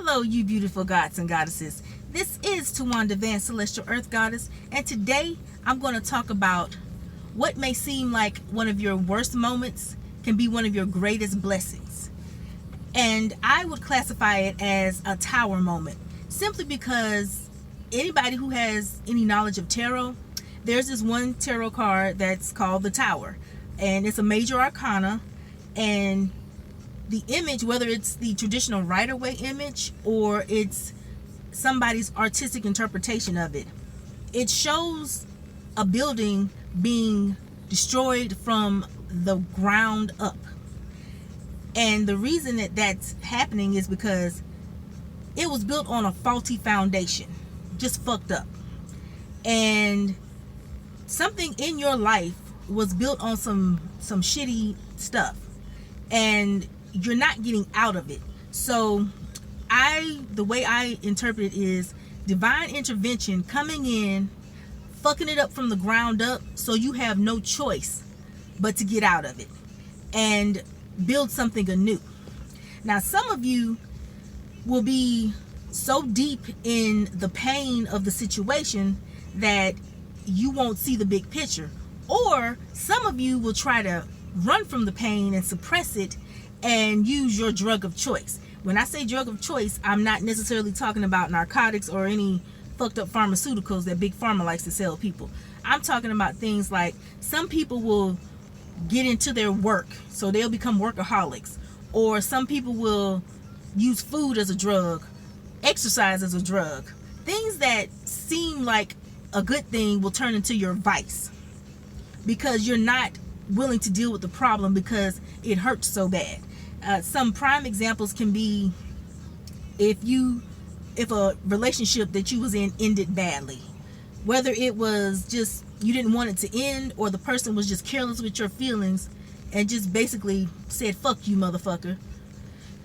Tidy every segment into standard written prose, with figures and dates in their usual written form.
Hello, you beautiful gods and goddesses. This is Tawanda Van, Celestial Earth Goddess, and today I'm going to talk about what may seem like one of your worst moments can be one of your greatest blessings. And I would classify it as a tower moment, simply because anybody who has any knowledge of tarot, there's this one tarot card that's called the Tower, and it's a major arcana, and the image, whether it's the traditional Rider-Waite image or it's somebody's artistic interpretation of it, it shows a building being destroyed from the ground up. And the reason that that's happening is because it was built on a faulty foundation, just fucked up. And something in your life was built on some shitty stuff, and you're not getting out of it. So the way I interpret it is divine intervention coming in, fucking it up from the ground up, so you have no choice but to get out of it and build something anew. Now, some of you will be so deep in the pain of the situation that you won't see the big picture, or some of you will try to run from the pain and suppress it and use your drug of choice. When I say drug of choice, I'm not necessarily talking about narcotics or any fucked up pharmaceuticals that Big Pharma likes to sell people. I'm talking about things like some people will get into their work, so they'll become workaholics, or some people will use food as a drug, exercise as a drug. Things that seem like a good thing will turn into your vice because you're not willing to deal with the problem because it hurts so bad. Some prime examples can be if a relationship that you was in ended badly, whether it was just you didn't want it to end, or the person was just careless with your feelings and just basically said fuck you motherfucker.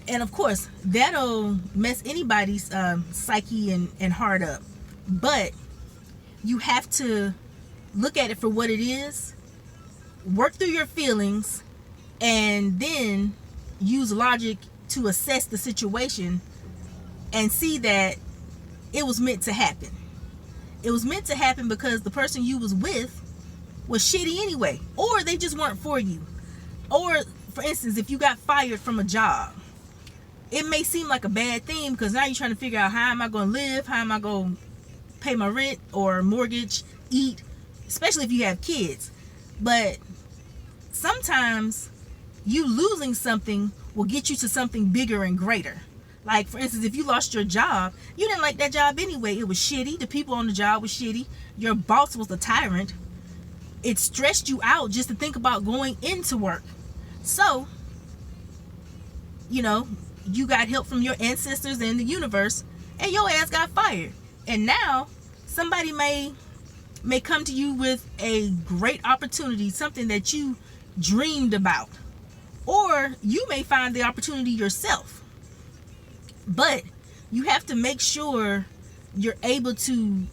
And of course that'll mess anybody's psyche and heart up, but you have to look at it for what it is, work through your feelings, and then use logic to assess the situation and see that it was meant to happen. It was meant to happen because the person you was with was shitty anyway, or they just weren't for you. Or, for instance, if you got fired from a job, it may seem like a bad thing because now you're trying to figure out, how am I going to live? How am I going to pay my rent or mortgage, eat, especially if you have kids. But sometimes you losing something will get you to something bigger and greater. Like, for instance, if you lost your job, you didn't like that job anyway. It was shitty. The people on the job was shitty. Your boss was a tyrant. It stressed you out just to think about going into work. So, you got help from your ancestors and the universe, and your ass got fired. And now somebody may come to you with a great opportunity, something that you dreamed about, or you may find the opportunity yourself. But you have to make sure you're able to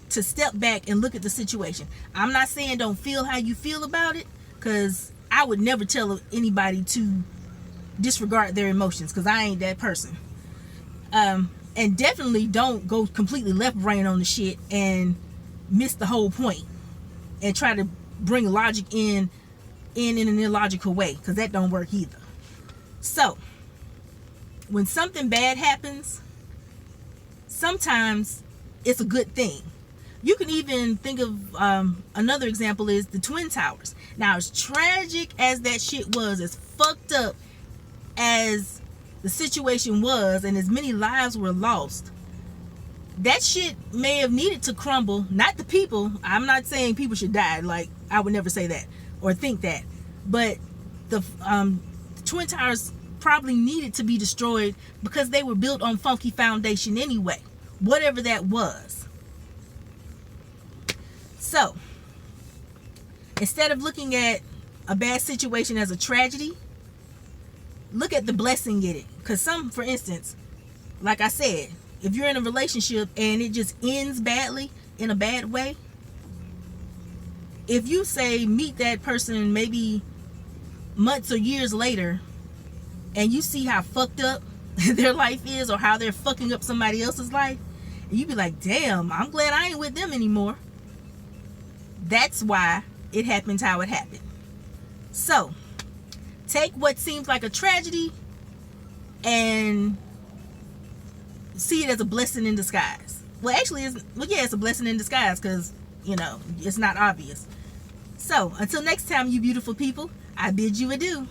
step back and look at the situation. I'm not saying don't feel how you feel about it, because I would never tell anybody to disregard their emotions, because I ain't that person. And definitely don't go completely left brain on the shit and miss the whole point and try to bring logic in an illogical way, because that don't work either. So when something bad happens, sometimes it's a good thing. You can even think of another example is the Twin Towers. Now, as tragic as that shit was, as fucked up as the situation was, and as many lives were lost, that shit may have needed to crumble. Not the people. I'm not saying people should die. Like, I would never say that or think that. But the Twin Towers probably needed to be destroyed because they were built on funky foundation anyway, whatever that was. So, instead of looking at a bad situation as a tragedy, look at the blessing in it. Because for instance, like I said, if you're in a relationship and it just ends badly, in a bad way, if you say meet that person maybe months or years later and you see how fucked up their life is, or how they're fucking up somebody else's life, and you be like, damn, I'm glad I ain't with them anymore. That's why it happened how it happened. So take what seems like a tragedy and see it as a blessing in disguise. Well, actually, it's a blessing in disguise, because it's not obvious. So until next time, you beautiful people, I bid you adieu.